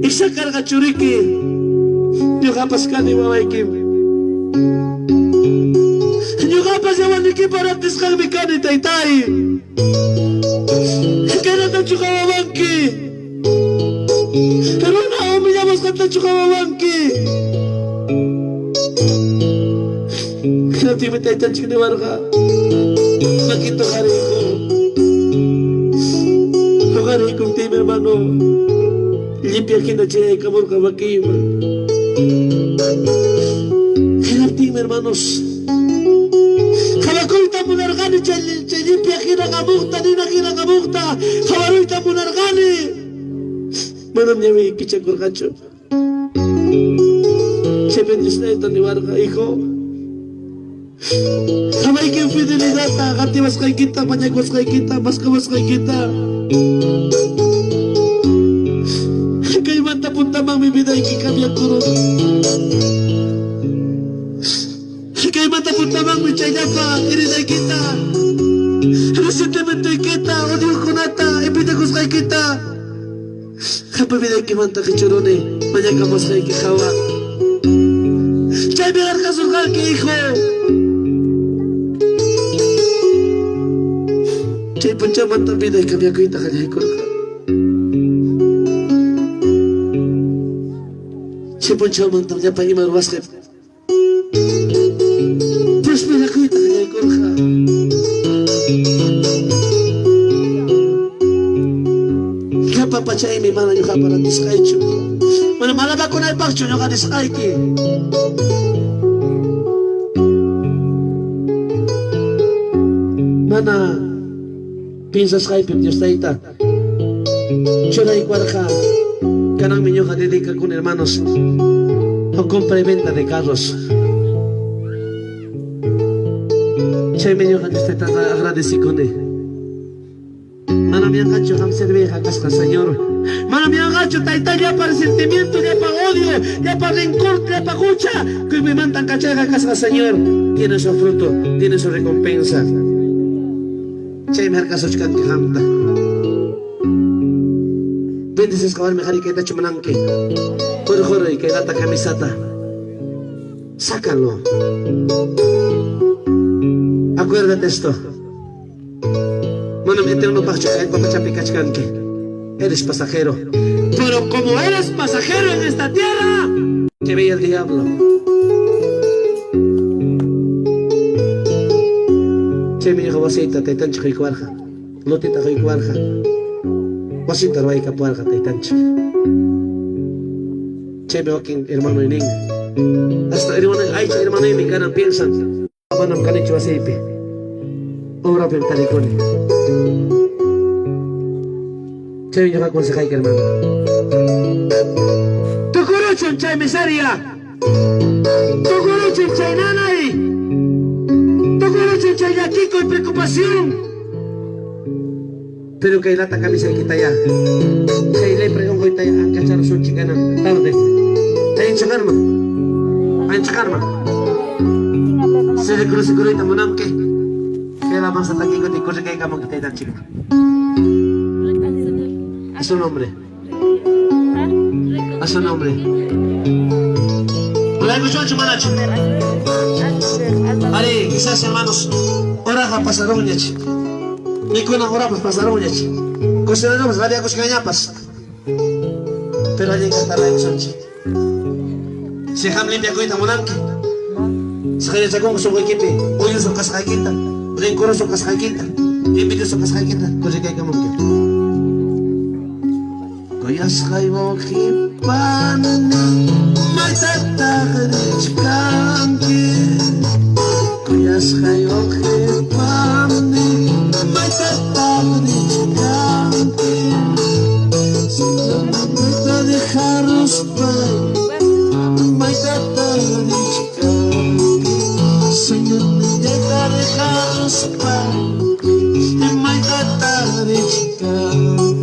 Isa carga churiki. Yo kapas ka ni mawaikim. Yo kapas yawan ni kiparatis kang mikani taytay. Kaya na chukawawangki. Pero na umiyamas ka chukawawangki. Kaya timitay tanchik ni warga. Makito kari ko. Kari kong tim hermano. Limpia kita chay kamor kabakima. Kaya tim hermanos. Kabakoy ta munargani chay limpia kita kabukta ni na kita kabukta. Kabaroy ta munargani. Manam niya may kichag kurkacho. Chay bendis na ito ni warga iko. Kamay kayong fidelidad na kati mas kay kita, panyag mas kay kita, mas kamas kay kita. Kay manta punta mang bibiday kikami ang kurot. Kay manta punta mang bichay na pa, iniday kita. Resentimento'y kita, odio ko nata, ibidagos kay kita. Kapabiday kimanta kichurone, panyag kamas kay kikawa. Chay bigar kasulkal ki iko. Chay puncaman tabiday kami ako ita kanya ikor ka. Chay puncaman tabiday pa imarwas ka. Terus bila ko ita kanya ikor ka. Kapa pa chay may mana nyo ka para diskay chun. Mana malaba ko na ipakchun nyo ka diskay ki. Mana pinsas kay pim Dios taita. Chulay cuarca. Kanang minyo ka dedica con hermanos. O compra y venta de carros. Chay minyo ka Dios taita agradeci con él. Mana mi angacho ham cerveja casca Señor. Mana mi angacho taita ya para sentimiento, ya para odio, ya para rencor, ya para cucha. Que me mandan cachaga casca Señor. Tiene su fruto, tiene su recompensa. Chay mehar kasochkan ke hamta. Bendices kawan mehari kaita chumanangke. Jore y kaita camisata. Sácalo. Acuérdate esto. Manam eterno pacho kay papachapi kachkanke. Eres pasajero. Pero como eres pasajero en esta tierra, te veía el diablo. Chay mi hijo wasita taitancho kay kuarja. Lotita kay kuarja. Wasita roay kapuarja taitancho. Chay mi waking hermano y niña. Hasta hermano y mi canan piensan. Amanam kanicho wasipi. Obra pentaricone. Chay mi hijo consejay que hermano. Tucuruchon chay miseria. Tucuruchon chay nanay. Chay aquí con preocupación. Pero que lata camisa y quita ya. Chay le pregunto y taya a cachar su chicana tarde. Ay en chakarma. Ay en chakarma. Se le cruce curita monamke. Que la más ataque con ti corre que hay como que te da chica. A su nombre. A su nombre. Hola, muchacho manacho. Ari, quizás hermanos, oraja pasaron yachi. Ni con ahora pues pasaron yachi. Consideramos la vida coscañapas. Pero allí está la emocionchi. Si ham limpia coita monanque. Si hay chacón su equipe, hoy uso cascaquita, rencoro su cascaquita, envidio su cascaquita, cosa que hay que montar. Koyas kaibo hipan, maitata chkanki. Koyas kaibo hipan, maitata chkanki. Maitata dejaros pai, maitata chkanki. Señor, maitata dejaros pai, maitata chkanki.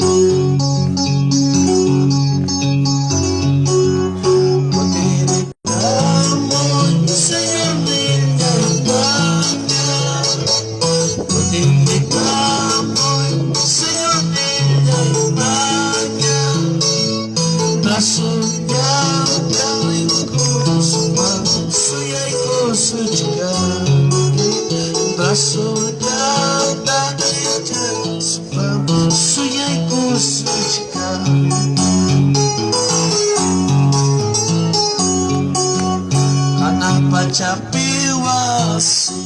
Chapiwasi,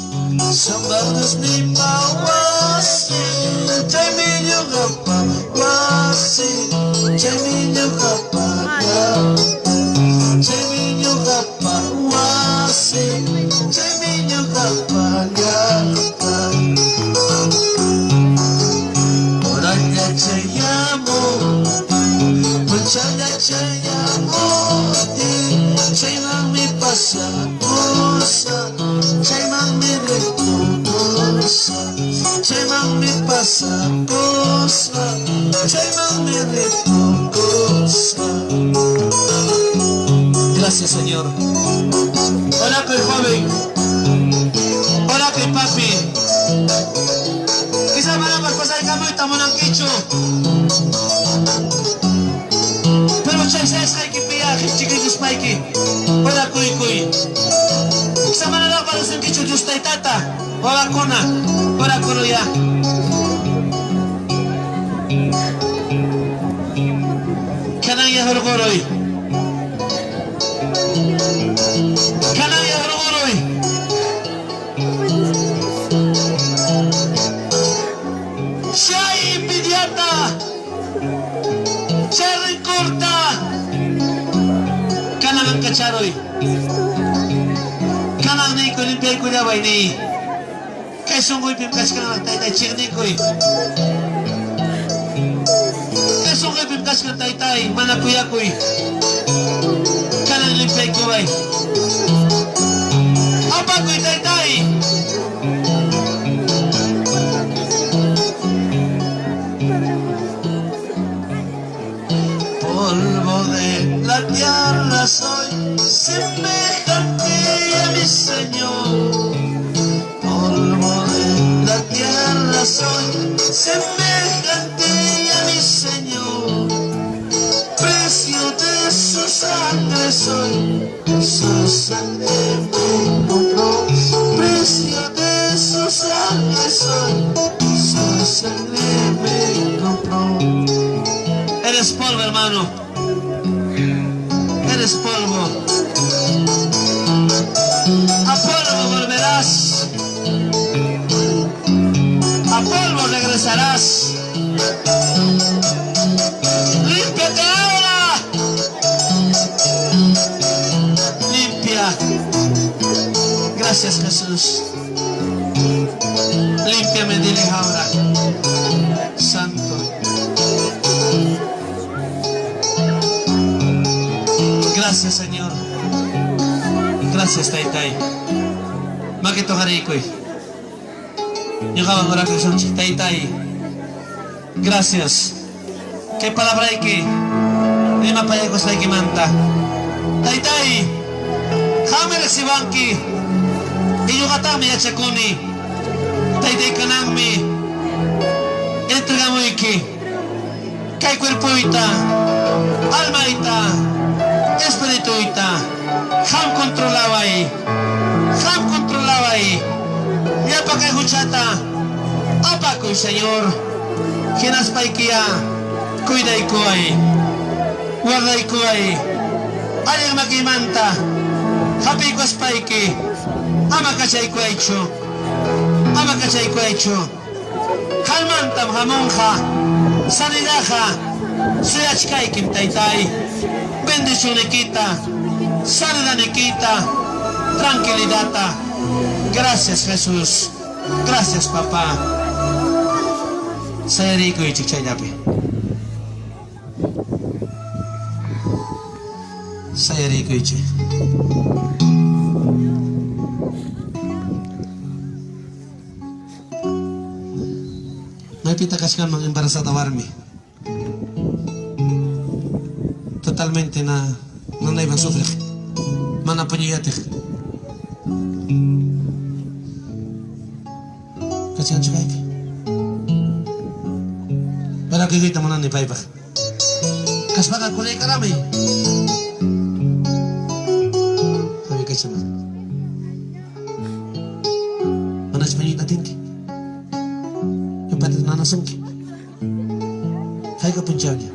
sambados ni pawasi, chay minyo kapawasi, chay minyo kapaya, chay minyo kapawasi, chay minyo kapaya. Oraya chayamo, muchaya chayamo, chay mami pasa. Chay mami reconoce, chay mami pasa cosa, chay mami reconoce. Gracias, Señor. Hola, que joven. Hola, que papi. Quizás van a pasar el cambio y estamos en Quicho. Pero muchas veces hay que pillar, chiquitos, Spikey. Hola, cuy, cuy. Sa manalo para sa Quicho Diyos tay tata. Wala ko na. Wala ko ya. Kanang ya horgoroy. Kanang ya horgoroy. Siya impidiata. Siya recorta. Kanang ang kacharoy. Kanang ni ko limpay ko na bay ni kay sunggoy pimkas ka na tay-tay chirni ko kay sunggoy pimkas ka tay-tay manakuya ko kanang limpay ko bay apa ko tay-tay polvo de la tierra soy semejante a mi Señor, polvo de la tierra soy, semejante a mi Señor, precio de su sangre soy, su sangre me compró, precio de su sangre soy, su sangre me compró. Eres polvo, hermano, eres polvo. A polvo volverás, a polvo regresarás. Límpiate ahora, limpia. Gracias, Jesús. Límpiame, dile ahora, Santo. Gracias, Señor. Gracias, Taytay. Makito harikoy. Yung orar que son Taytay. Gracias. ¿Qué palabra hay que? Lima payagos hay que manta. Taytay. Hamel si banki. Iyo katami at sakuni. Taytay kanangmi. Entregamo iki. Kay cuerpo ita. Alma ita. Espíritu ita. Ham controlaba ahí. Ham controlaba ahí. Ya para que escuchata. Apaco, Señor. Quienas paikia. Cuida y coay. Guarda y coay. Aling makimanta. Happy ko spaiki. Ama kachay ko hecho. Ama kachay ko hecho. Kalmantam hamonja. Sanidaja. Suyachkay kim taytay. Bendición Nikita, sanidad Nikita, tranquilidad. Gracias, Jesús. Gracias, papá. Saya rico y chichayapi. Saya rico y chi. May pita kaskan mang embarazada warmi. Totalmente no iban a sufrir. Mana puñete. Kasihan sekali. Para que kita mana ni paipa. Kaspaga kulay karami. Sabi ka siya. Manas pa yung natin ki. Yung pati nanasang ki. Hay ka punca niya.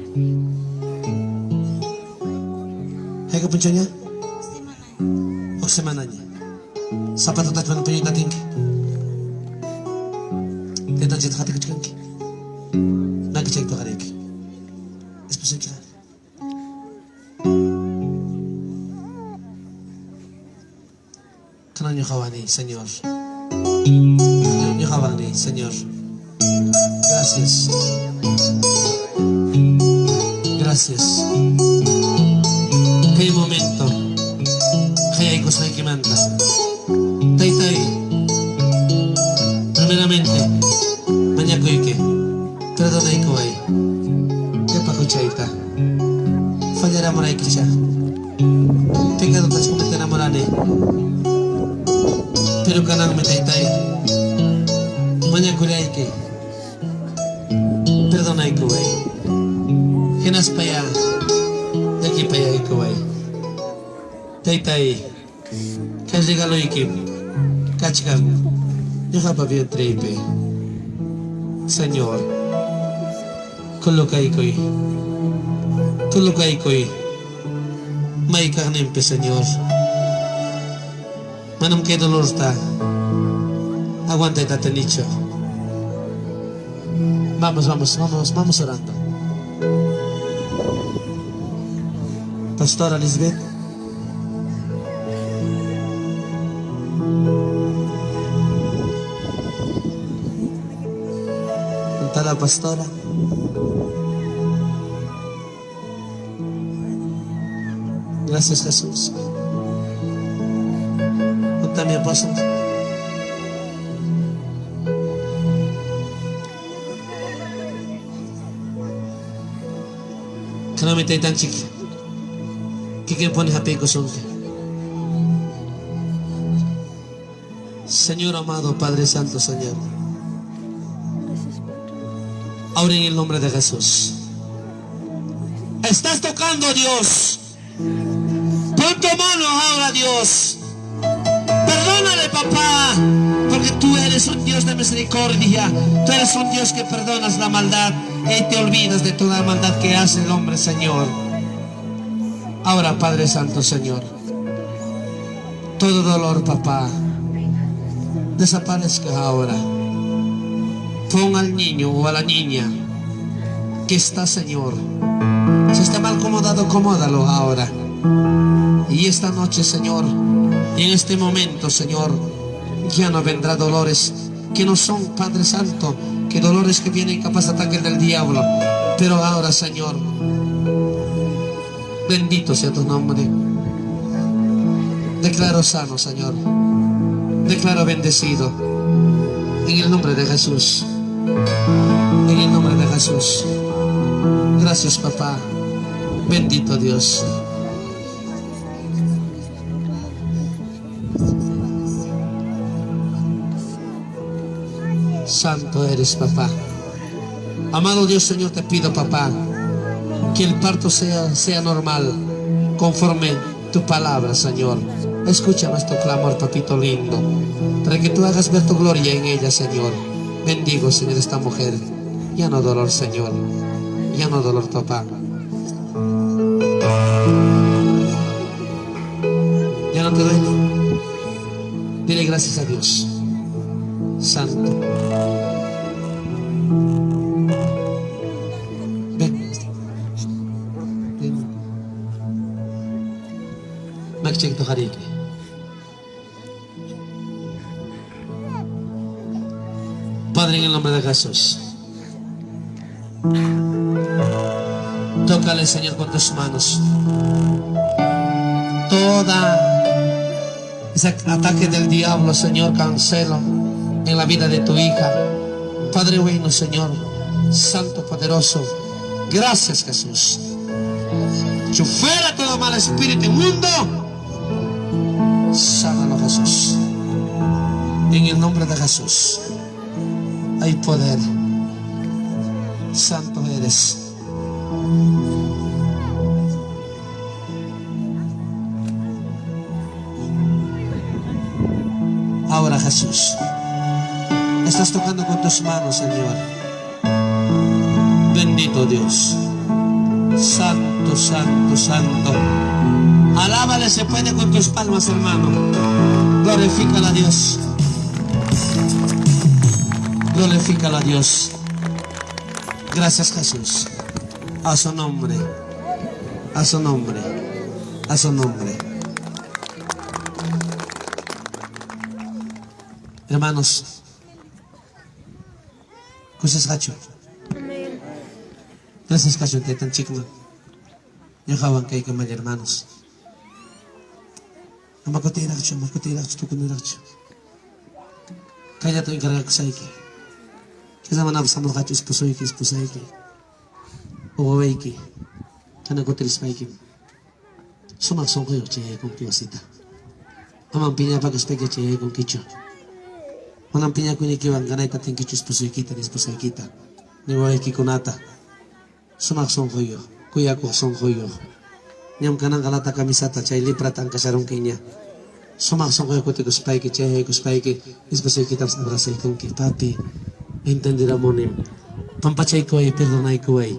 Hay ka punca niya. O semana niya. Sapat at tatman pa yung natin ki. Teta jit hati ka ki. Nag-check to ka rin ki. Esposik ka. Kanan yung kawani, Señor. Yung kawani, Señor. Gracias. Gracias. Kaya momento, kaya ikos na ikimanta. Tay-tay. Primeramente, manyakoy ke. Perdonay ko ay. Kaya pakuchayta. Fallará moray kicha. Tenga dotas kumita na morane. Pero kanang metay-tay. Manyakoy ke. Perdonay ko ay. Hinas paya. Yaki paya ko ay. Tay-tay. Kaya regalo ikim. Kachikam. Yaka pa biyo trepe. Señor. Kulukay ko'y. Tulukay ko'y. May kakanimpe, Señor. Manam kay dolor ta. Aguantay tatanicho. Vamos orando. Pastora Lisbeth. Anta la pastora. Gracias, Jesús. Anta mi apóstol. Kanami tayo tang chiki. Kikipon happy ko sungke. Señor amado, Padre Santo, Señor. Ahora en el nombre de Jesús. Estás tocando, Dios. Pon tu mano ahora, Dios. Perdónale, papá, porque tú eres un Dios de misericordia. Tú eres un Dios que perdonas la maldad y te olvidas de toda la maldad que hace el hombre, Señor. Ahora, Padre Santo, Señor, todo dolor, papá, desaparezca ahora. Pon al niño o a la niña que está, Señor. Si está mal acomodado, acomódalo ahora. Y esta noche, Señor, y en este momento, Señor, ya no vendrá dolores que no son, Padre Santo, que dolores que vienen capaz de ataque del diablo. Pero ahora, Señor, bendito sea tu nombre. Declaro sano, Señor. Declaro bendecido. En el nombre de Jesús. En el nombre de Jesús. Gracias, papá. Bendito Dios. Santo eres, papá. Amado Dios, Señor, te pido, papá, que el parto sea normal, conforme tu palabra, Señor. Escucha nuestro clamor, papito lindo, para que tú hagas ver tu gloria en ella, Señor. Bendigo, Señor, esta mujer. Ya no dolor, Señor. Ya no dolor, papá. Ya no te duele. Dile gracias a Dios. Santo. Ven. Ven. Mag-check to kariki. Padre, en el nombre de Jesús, tócale, Señor, con tus manos. Toda ese ataque del diablo, Señor, cancelo en la vida de tu hija. Padre bueno, Señor, Santo poderoso, gracias, Jesús. Yo fuera todo mal espíritu inmundo, sánalo, Jesús. En el nombre de Jesús hay poder. Santo eres. Ahora, Jesús, estás tocando con tus manos, Señor. Bendito Dios. Santo, santo, santo. Alábale, se puede con tus palmas, hermano. Glorifícala a Dios. Glorifícala a Dios. Gracias, Jesús. A su nombre. A su nombre. A su nombre. Hermanos, gracias, Hacho. Gracias, Hacho, te tan chico. Yo jaban que hay que mal, hermanos. Amakotiracho, tu kuniracho. Kaya to encarga kusaiki. Kaya manap sa mga Hacho esposaiki. Uwawaiki. Kana ko tirispaiki. Sumaksong kayo, chihe kong kiwasita. Amang pinapag-aspeke, chihe kong kicho. Manang pinya ko inikiwan, ganay tating kicho esposay kita. Niwaiki kunata. Sumaksong kayo. Kuya ko song kayo. Niyam kanang kalata kami sata, chay liprat ang kasarong kanya. Sumaksong kayo ko tikuspay ki, chay kuspay ki, esposay kita sa abrasay kong ki. Papi, entendira mo nim. Pampachay ko ay, perdonay ko ay.